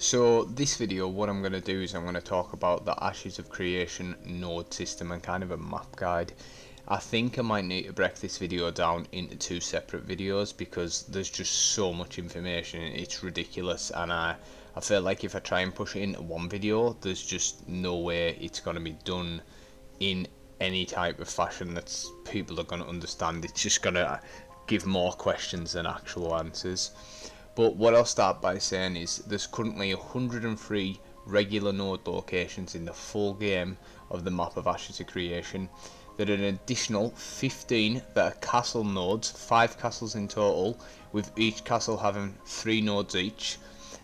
So this video, what I'm going to do is I'm going to talk about the Ashes of Creation node system and kind of a map guide. I think I might need to break this video down into two separate videos because there's just so much information, it's ridiculous, and I feel like if I try and push it into one video, there's just no way it's going to be done in any type of fashion that people are going to understand. It's just going to give more questions than actual answers. But what I'll start by saying is there's currently 103 regular node locations in the full game of the map of Ashes of Creation. There are an additional 15 that are castle nodes, 5 castles in total, with each castle having 3 nodes each.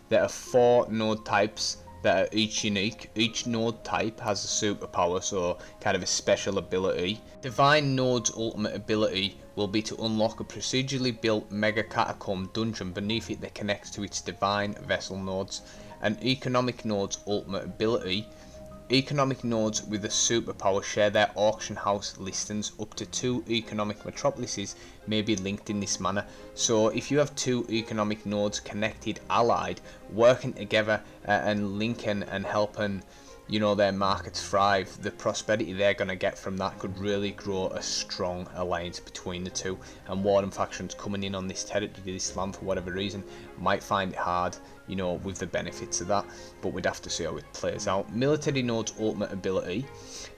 There are 4 node types that are each unique. Each node type has a superpower, so kind of a special ability. Divine Node's ultimate ability will be to unlock a procedurally built mega catacomb dungeon beneath it that connects to its divine vessel nodes. And Economic Node's ultimate ability. Economic nodes with a superpower share their auction house listings. Up to 2 economic metropolises may be linked in this manner. So if you have 2 economic nodes connected, allied, working together and linking and helping, you know, their markets thrive, the prosperity they're going to get from that could really grow a strong alliance between the two. And warring factions coming in on this territory, this land, for whatever reason, might find it hard, you know, with the benefits of that, but we'd have to see how it plays out. Military Node's ultimate ability,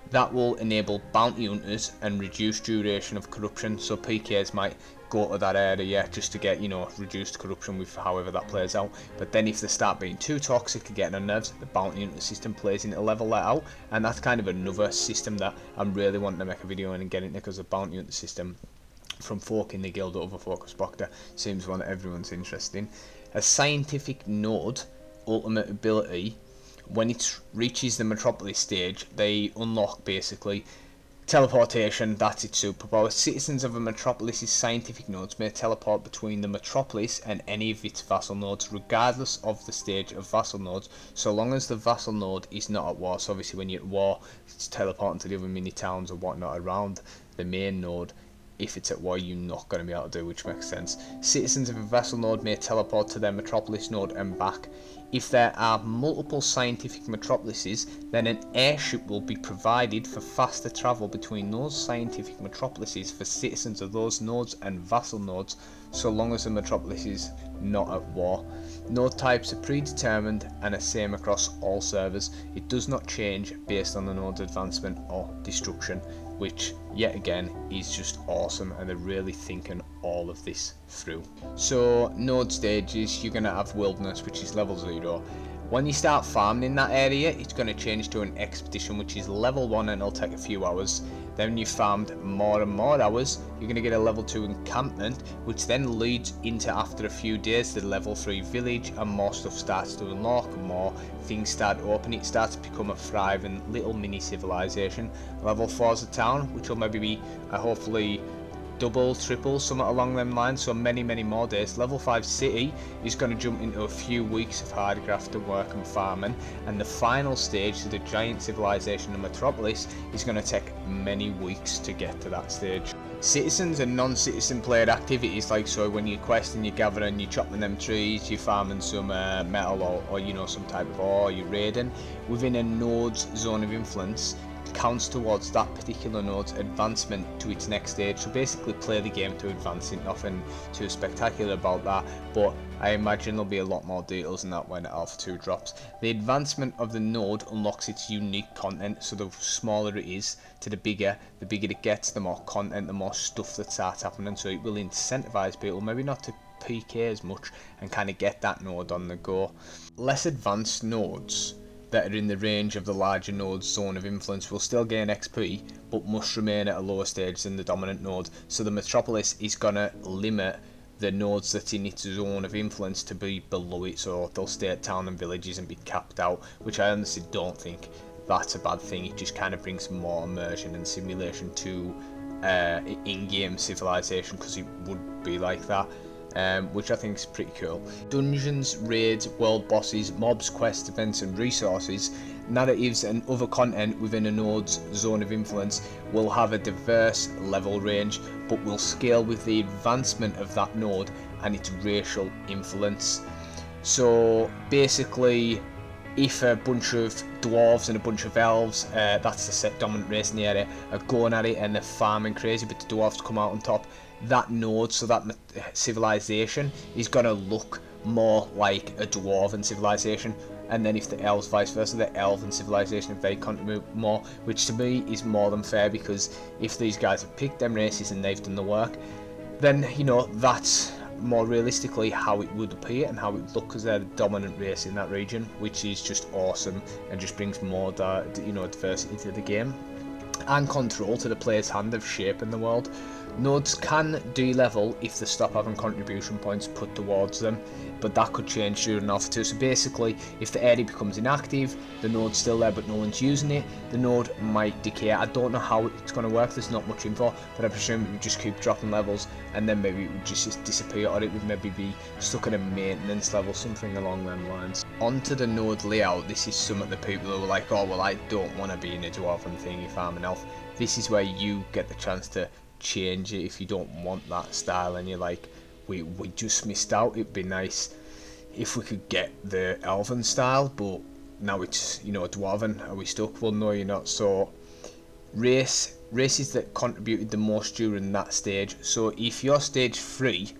that will enable bounty hunters and reduce duration of corruption, so PKs might go to that area just to get, you know, reduced corruption with however that plays out. But then if they start being too toxic and getting on nerves, the bounty hunter system plays into level that out, and that's kind of another system that I'm really wanting to make a video on and get into, because the bounty hunter system from folk in the guild over Focus Proctor seems one that everyone's interested in. A scientific node ultimate ability, when it reaches the metropolis stage, they unlock basically teleportation. That's its superpower. Citizens of a metropolis's scientific nodes may teleport between the metropolis and any of its vassal nodes, regardless of the stage of vassal nodes, so long as the vassal node is not at war. So obviously when you're at war, it's teleporting to the other mini towns or whatnot around the main node. If it's at war, you're not going to be able to do, which makes sense. Citizens of a vassal node may teleport to their metropolis node and back. If there are multiple scientific metropolises, then an airship will be provided for faster travel between those scientific metropolises for citizens of those nodes and vassal nodes, so long as the metropolis is not at war. Node types are predetermined and are same across all servers. It does not change based on the node's advancement or destruction, which yet again is just awesome, and they're really thinking all of this through. So node stages, you're going to have wilderness, which is level 0. When you start farming in that area, it's going to change to an expedition, which is level 1, and it'll take a few hours. Then when you've farmed more and more hours, you're going to get a level 2 encampment, which then leads into, after a few days, the level 3 village, and more stuff starts to unlock, and more things start opening. It starts to become a thriving little mini civilization. Level 4 is a town, which will maybe be hopefully double, triple, something along them lines, so many more days. Level 5 city is going to jump into a few weeks of hard graft and work and farming, and the final stage, the giant civilization of Metropolis, is going to take many weeks to get to that stage. Citizens and non-citizen played activities, like so when you're questing, you're gathering, you're chopping them trees, you're farming some metal or you know, some type of ore, you're raiding within a node's zone of influence, counts towards that particular node's advancement to its next stage. So basically play the game to advance it. Nothing too spectacular about that, but I imagine there'll be a lot more details than that when Alpha 2 drops. The advancement of the node unlocks its unique content, so the smaller it is to the bigger it gets, the more content, the more stuff that starts happening, so it will incentivize people maybe not to PK as much and kind of get that node on the go. Less advanced nodes that are in the range of the larger node's zone of influence will still gain XP, but must remain at a lower stage than the dominant node. So the metropolis is going to limit the nodes that's in its zone of influence to be below it, so they'll stay at town and villages and be capped out, which I honestly don't think that's a bad thing. It just kind of brings more immersion and simulation to in-game civilization, because it would be like that. Which I think is pretty cool. Dungeons, raids, world bosses, mobs, quests, events and resources, narratives and other content within a node's zone of influence will have a diverse level range, but will scale with the advancement of that node and its racial influence. So basically, if a bunch of dwarves and a bunch of elves, that's the set dominant race in the area, are going at it and they're farming crazy, but the dwarves come out on top, that node, so that civilization is going to look more like a dwarven civilization. And then if the elves, vice versa, the elven civilization, if they contribute more, which to me is more than fair, because if these guys have picked them races and they've done the work, then, you know, that's more realistically how it would appear and how it would look, because they're the dominant race in that region, which is just awesome and just brings more diversity to the game and control to the player's hand of shaping the world. Nodes can de-level if they stop having contribution points put towards them, but that could change during Alpha 2. So basically, if the area becomes inactive, the node's still there but no one's using it, the node might decay. I don't know how it's going to work, there's not much info, but I presume it would just keep dropping levels, and then maybe it would just disappear, or it would maybe be stuck at a maintenance level, something along them lines. Onto the node layout, this is some of the people who are like, oh well, I don't want to be in a dwarven thingy farming elf. This is where you get the chance to change it if you don't want that style and you're like, we just missed out. It'd be nice if we could get the elven style, but now it's, you know, dwarven. Are we stuck? Well, no, you're not. So races that contributed the most during that stage. So if you're stage 3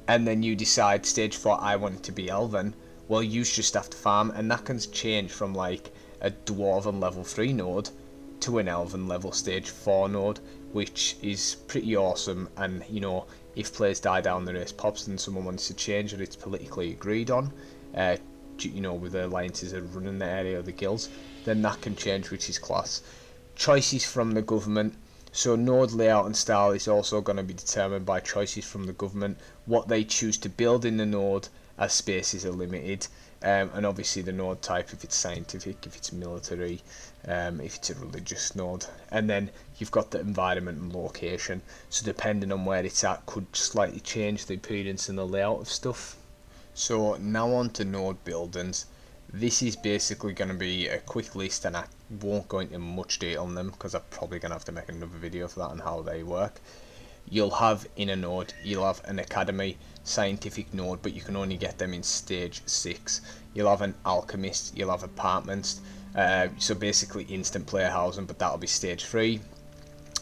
and then you decide stage 4 I want it to be elven, well, you just have to farm, and that can change from like a dwarven level 3 node to an elven level stage 4 node, which is pretty awesome. And, you know, if players die down the race pops and someone wants to change it, it's politically agreed on, you know, with the alliances that are running the area or the guilds, then that can change, which is class. Choices from the government. So node layout and style is also going to be determined by choices from the government, what they choose to build in the node, as spaces are limited, and obviously the node type, if it's scientific, if it's military, if it's a religious node, and then you've got the environment and location. So depending on where it's at could slightly change the appearance and the layout of stuff. So now on to node buildings. This is basically going to be a quick list, and I won't go into much detail on them because I'm probably going to have to make another video for that and how they work. You'll have in a node, you'll have an academy, scientific node, but you can only get them in stage 6. You'll have an alchemist, you'll have apartments, so basically instant player housing, but that'll be stage 3.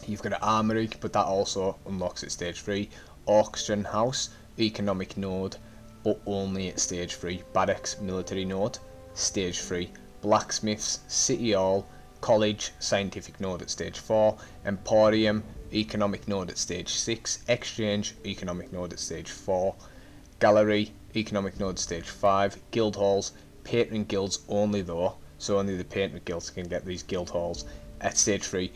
You've got an armory, but that also unlocks at stage 3. Auction house, economic node, but only at stage 3. Barracks, military node, stage 3. Blacksmiths, city hall, college, scientific node at stage 4. Emporium, economic node at stage 6, exchange, economic node at stage 4, gallery, economic node stage 5, guild halls, patron guilds only though, so only the patron guilds can get these guild halls at stage 3.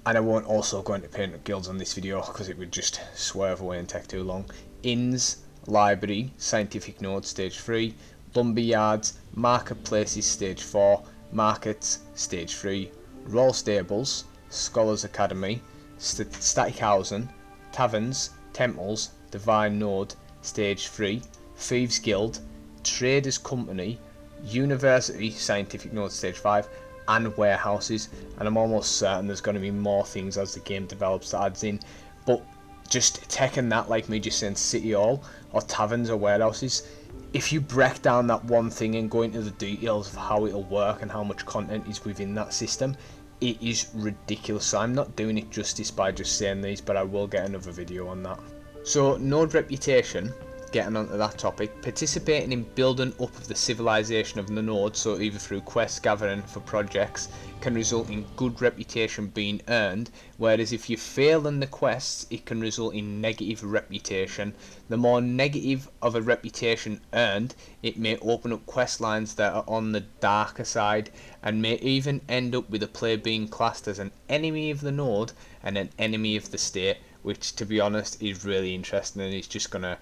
And I won't also go into patron guilds on this video because it would just swerve away and take too long. Inns, library, scientific node stage 3, lumber yards, marketplaces stage 4, markets stage 3, royal stables, scholars academy, static housing, taverns, temples, divine node, stage 3, thieves guild, traders company, university, scientific node, stage 5, and warehouses. And I'm almost certain there's going to be more things as the game develops that adds in, but just taking that, like me just saying city hall or taverns or warehouses, if you break down that one thing and go into the details of how it'll work and how much content is within that system, it is ridiculous. So I'm not doing it justice by just saying these, but I will get another video on that. So node reputation, getting onto that topic, participating in building up of the civilization of the node, so either through quest gathering for projects, can result in good reputation being earned, whereas if you fail in the quests, it can result in negative reputation. The more negative of a reputation earned, it may open up quest lines that are on the darker side, and may even end up with a player being classed as an enemy of the node and an enemy of the state, which to be honest is really interesting, and is just gonna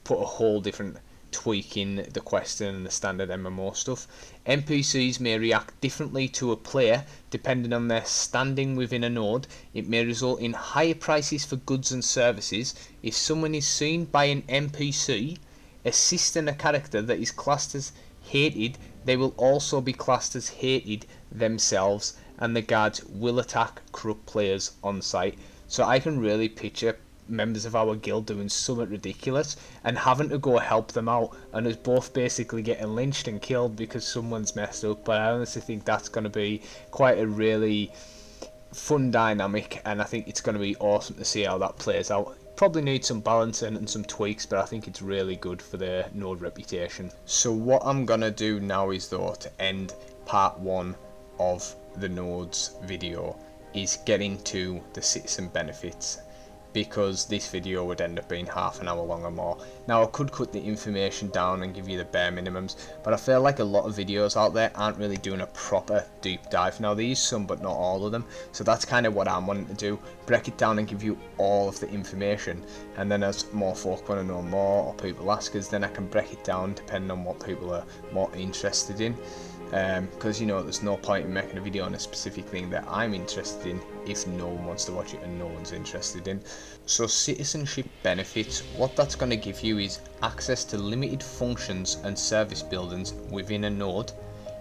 put a whole different tweak in the question and the standard MMO stuff. NPCs may react differently to a player depending on their standing within a node. It may result in higher prices for goods and services. If someone is seen by an NPC assisting a character that is classed as hated, they will also be classed as hated themselves, and the guards will attack corrupt players on site. So I can really picture members of our guild doing something ridiculous and having to go help them out, and us both basically getting lynched and killed because someone's messed up. But I honestly think that's going to be quite a really fun dynamic, and I think it's going to be awesome to see how that plays out. Probably needs some balancing and some tweaks, but I think it's really good for the node reputation. So what I'm going to do now is, though, to end part 1 of the nodes video, is getting to the citizen benefits, because this video would end up being half an hour long or more. Now I could cut the information down and give you the bare minimums, but I feel like a lot of videos out there aren't really doing a proper deep dive. Now there is some, but not all of them, so that's kind of what I'm wanting to do, break it down and give you all of the information, and then as more folk want to know more or people ask us, then I can break it down depending on what people are more interested in. Because you know, there's no point in making a video on a specific thing that I'm interested in if no one wants to watch it and no one's interested in. So citizenship benefits, what that's going to give you is access to limited functions and service buildings within a node.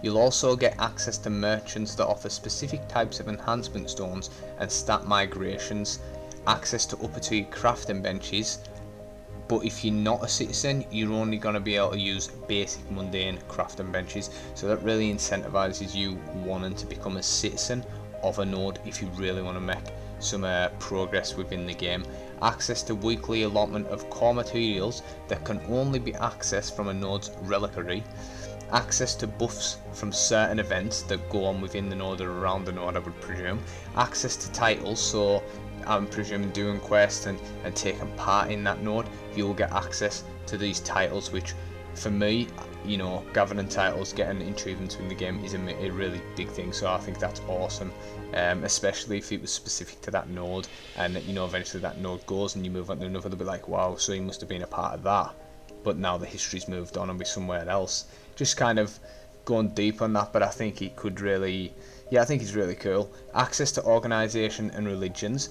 You'll also get access to merchants that offer specific types of enhancement stones and stat migrations, access to upper tier crafting benches. But if you're not a citizen, you're only going to be able to use basic mundane crafting benches, so that really incentivizes you wanting to become a citizen of a node if you really want to make some progress within the game. Access to weekly allotment of core materials that can only be accessed from a node's reliquary. Access to buffs from certain events that go on within the node or around the node, I would presume. Access to titles, so I'm presuming doing quests and taking part in that node, you'll get access to these titles, which for me, you know, gathering titles, getting achievements in the game is a really big thing, so I think that's awesome, especially if it was specific to that node, and you know, eventually that node goes and you move on to another, they'll be like, wow, so you must have been a part of that, but now the history's moved on and we're somewhere else. Just kind of going deep on that, but I think it could really, yeah, I think it's really cool. Access to organisation and religions.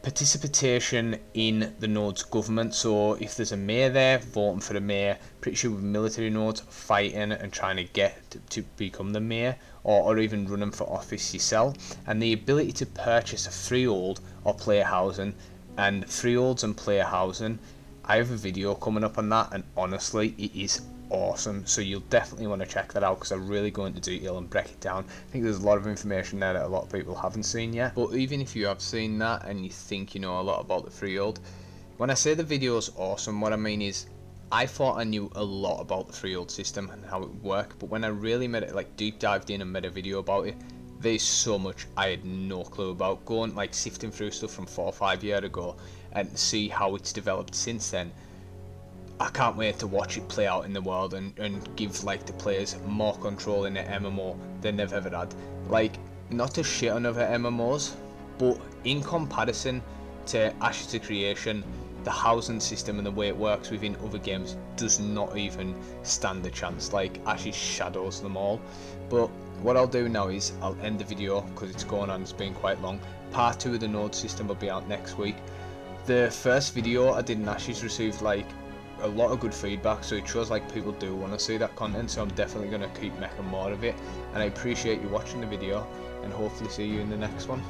Participation in the node's government, so if there's a mayor there, voting for the mayor. Pretty sure with military nodes, fighting and trying to get to become the mayor, or even running for office yourself. And the ability to purchase a freehold or player housing, and freeholds and player housing, I have a video coming up on that, and honestly it is awesome, so you'll definitely want to check that out, because I really go into detail and break it down. I think there's a lot of information there that a lot of people haven't seen yet, but even if you have seen that and you think you know a lot about the freehold, when I say the video is awesome, what I mean is I thought I knew a lot about the freehold system and how it worked, but when I really made it, like deep dived in and made a video about it, there's so much I had no clue about. Going like sifting through stuff from 4 or 5 years ago and see how it's developed since then, I can't wait to watch it play out in the world and give like the players more control in the MMO than they've ever had. Like, not to shit on other MMOs, but in comparison to Ashes of Creation, the housing system and the way it works within other games does not even stand a chance. Like, Ashes shadows them all. But what I'll do now is I'll end the video because it's going on, it's been quite long. Part 2 of the node system will be out next week. The first video I did in Ashes received like a lot of good feedback, so it shows like people do want to see that content, so I'm definitely going to keep making more of it, and I appreciate you watching the video and hopefully see you in the next one.